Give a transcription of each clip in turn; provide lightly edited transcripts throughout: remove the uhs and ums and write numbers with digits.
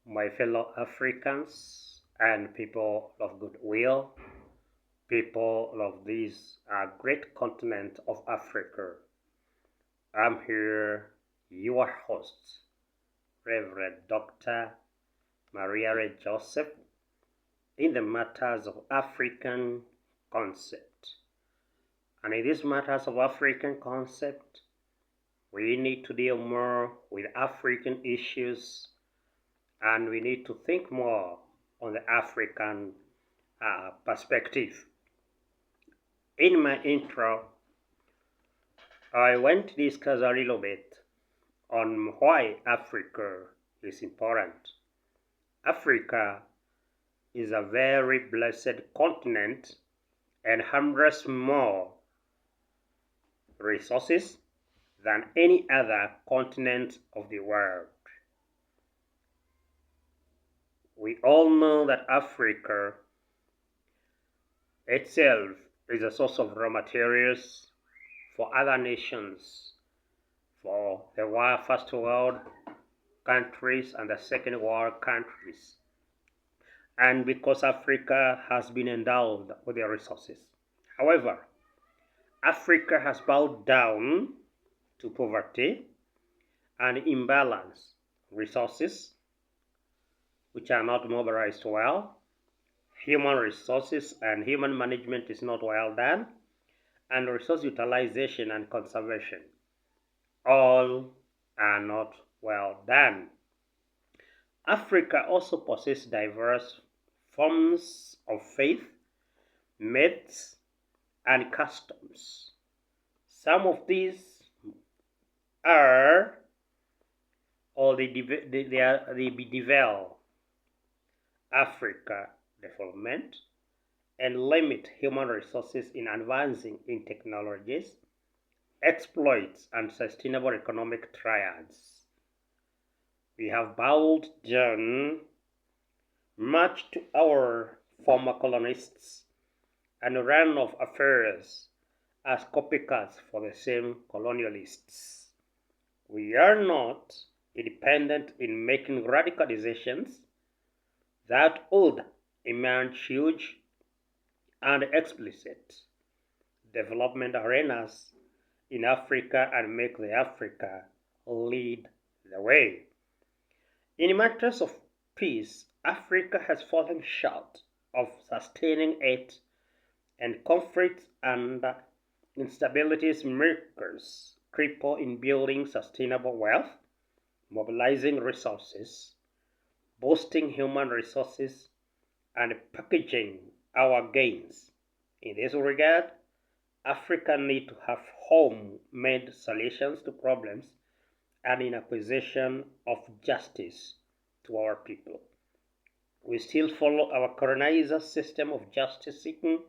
my fellow Africans and people of goodwill, people of this great continent of Africa. I'm here, your host, Reverend Dr. Maria Ray Joseph, in the matters of African concept. And in these matters of African concept, we need to deal more with African issues, and we need to think more on the African perspective. In my intro, I want to discuss a little bit on why Africa is important. Africa is a very blessed continent and harness more resources than any other continent of the world. We all know that Africa itself is a source of raw materials for other nations, for the first world countries and the second world countries, and because Africa has been endowed with the resources. However, Africa has bowed down to poverty and imbalance resources which are not mobilized well. Human resources and human management is not well done, and resource utilization and conservation all are not well done. Africa also possesses diverse forms of faith, myths, and customs. Some of these are or they develop Africa development and limit human resources in advancing in technologies, exploits, and sustainable economic triads. We have bowed down much to our former colonists and ran off affairs as copycats for the same colonialists. We are not independent in making radical decisions that would emerge huge and explicit development arenas in Africa and make the Africa lead the way. In matters of peace, Africa has fallen short of sustaining it, and conflicts and instabilities makers cripple in building sustainable wealth, mobilizing resources, boosting human resources, and packaging our gains. In this regard, Africa needs to have home-made solutions to problems and in acquisition of justice to our people. We still follow our colonizer system of justice seeking,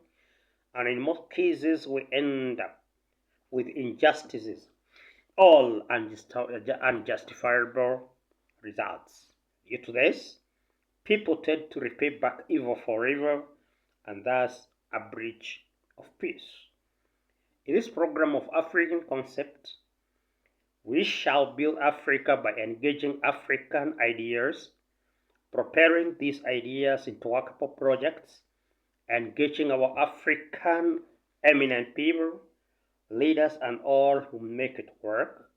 and in most cases we end up with injustices, all unjustifiable results. Due to this, people tend to repay back evil for evil, and thus a breach of peace. In this program of African concept, we shall build Africa by engaging African ideas, preparing these ideas into workable projects, engaging our African eminent people, leaders and all who make it work,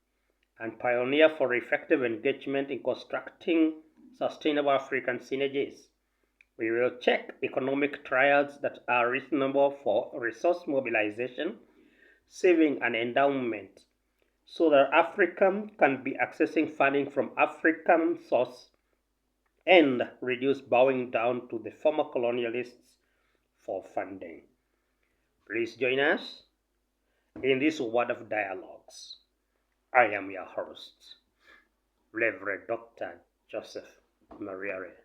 and pioneer for effective engagement in constructing sustainable African synergies. We will check economic trials that are reasonable for resource mobilization, saving, and endowment, so that Africa can be accessing funding from African source and reduce bowing down to the former colonialists for funding. Please join us in this word of dialogues. I am your host, Reverend Dr. Joseph Maria Ray.